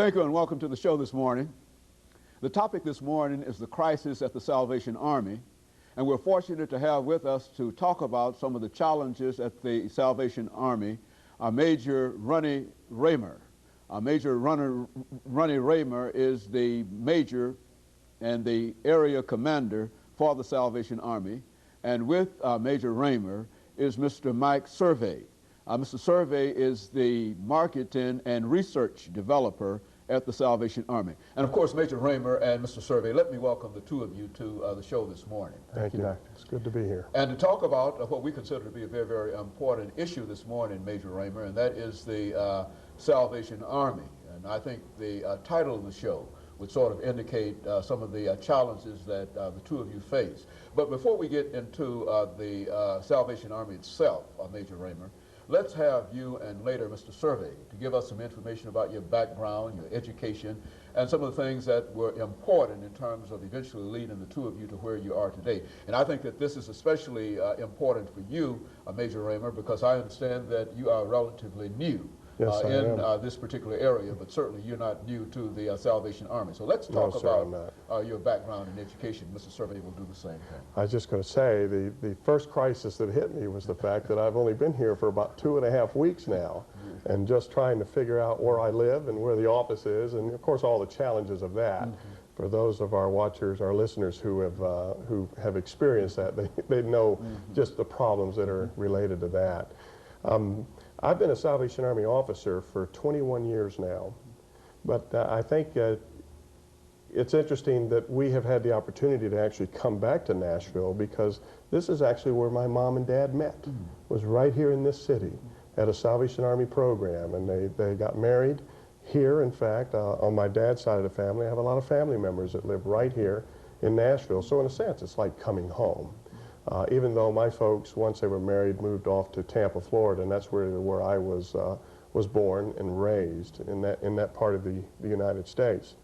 Thank you and welcome to the show this morning. The topic this morning is the crisis at the Salvation Army, and we're fortunate to have with us to talk about some of the challenges at the Salvation Army, Major RRaymer. Major RRaymer is the major and the area commander for the Salvation Army, and with Major RRaymer is Mr. Mike Survey. Mr. Survey is the marketing and research developer at the Salvation Army. And of course, Major RRaymer and Mr. Survey, let me welcome the two of you to the show this morning. Thank you, Doctor. It's good to be here. And to talk about what we consider to be a very, very important issue this morning, Major RRaymer, and that is the Salvation Army. And I think the title of the show would sort of indicate some of the challenges that the two of you face. But before we get into the Salvation Army itself, Major RRaymer, let's have you and later Mr. Survey to give us some information about your background, your education, and some of the things that were important in terms of eventually leading the two of you to where you are today. And I think that this is especially important for you, Major RRaymer, because I understand that you are relatively new in this particular area, but certainly you're not new to the Salvation Army. So let's talk about your background and education. Mr. Survey will do the same thing. I was just going to say, the first crisis that hit me was the fact that I've only been here for about 2.5 weeks now, and just trying to figure out where I live and where the office is, and of course all the challenges of that. For those of our watchers, our listeners who have experienced that, they know just the problems that are related to that. I've been a Salvation Army officer for 21 years now, but I think it's interesting that we have had the opportunity to actually come back to Nashville, because this is actually where my mom and dad met, was right here in this city at a Salvation Army program, and they got married here. In fact, on my dad's side of the family, I have a lot of family members that live right here in Nashville, so in a sense it's like coming home. Even though my folks, once they were married, moved off to Tampa, Florida, and that's where I was born and raised, in that part of the United States.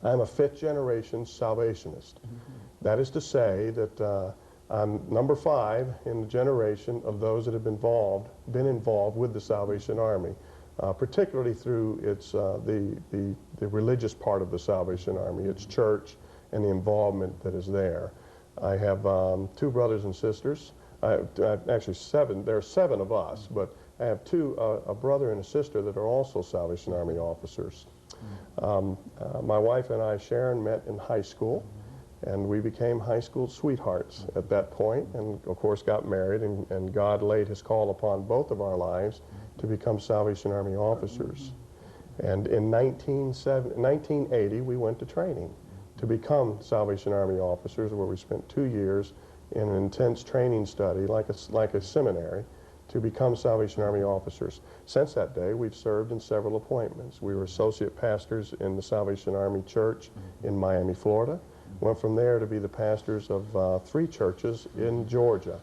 I'm a 5th-generation Salvationist. That is to say that I'm number 5 in the generation of those that have been involved with the Salvation Army, particularly through its the religious part of the Salvation Army, its church, and the involvement that is there. I have 2 brothers and sisters. Actually 7. There are 7 of us, but I have 2, a brother and a sister that are also Salvation Army officers. My wife and I, Sharon, met in high school, and we became high school sweethearts at that point, and of course got married, and God laid his call upon both of our lives to become Salvation Army officers. And in 1980, we went to training to become Salvation Army officers, where we spent 2 years in an intense training study, like a seminary, to become Salvation Army officers. Since that day, we've served in several appointments. We were associate pastors in the Salvation Army Church in Miami, Florida. Went from there to be the pastors of 3 churches in Georgia,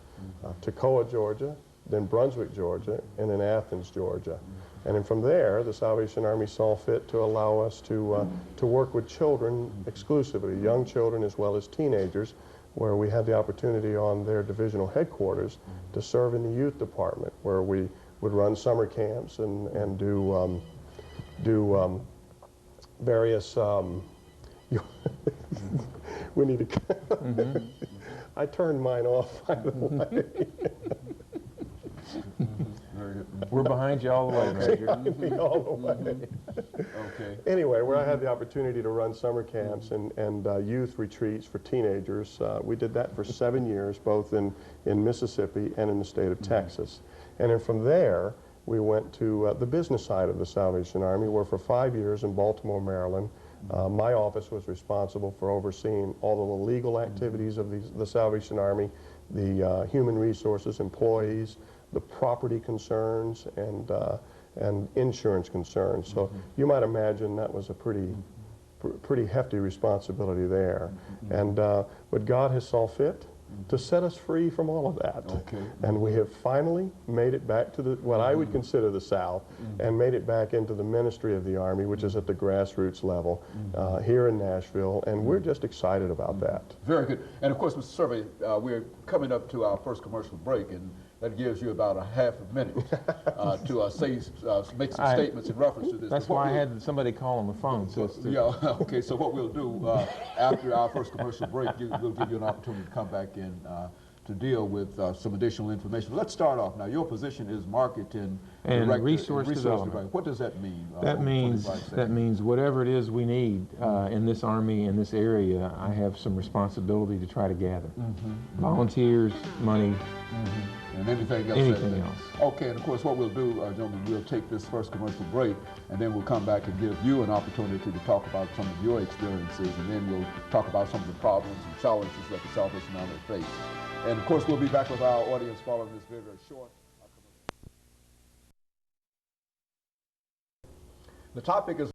Toccoa, Georgia, then Brunswick, Georgia, and in Athens, Georgia. And then from there, the Salvation Army saw fit to allow us to work with children exclusively, young children as well as teenagers, where we had the opportunity on their divisional headquarters to serve in the youth department, where we would run summer camps and do various. We need to. I turned mine off, by the way. We're behind you all the way, Major. All the way. Okay. Anyway, where I had the opportunity to run summer camps and youth retreats for teenagers, we did that for 7 years, both in Mississippi and in the state of Texas. And then from there, we went to the business side of the Salvation Army, where for 5 years in Baltimore, Maryland, my office was responsible for overseeing all of the legal activities of the Salvation Army, the human resources, employees, the property concerns, and insurance concerns. So you might imagine that was a pretty hefty responsibility there. And but God has saw fit to set us free from all of that. Okay. And we have finally made it back to what I would consider the South, and made it back into the ministry of the Army, which is at the grassroots level here in Nashville, and we're just excited about that. Very good. And of course, Mr. Survey, we're coming up to our first commercial break, and that gives you about a half a minute to make some statements in reference to this. That's why I had somebody call on the phone. So yeah, okay, so what we'll do after our first commercial break, we'll give you an opportunity to come back in to deal with some additional information. Let's start off now. Your position is marketing and director, resource development. What does that mean? That means whatever it is we need in this Army, in this area, I have some responsibility to try to gather. Volunteers, money, and anything else. Anything else. Okay, and of course what we'll do, gentlemen, we'll take this first commercial break, and then we'll come back and give you an opportunity to talk about some of your experiences, and then we'll talk about some of the problems and challenges that the Salvation Army faces. And of course we'll be back with our audience following this very, very short. The topic is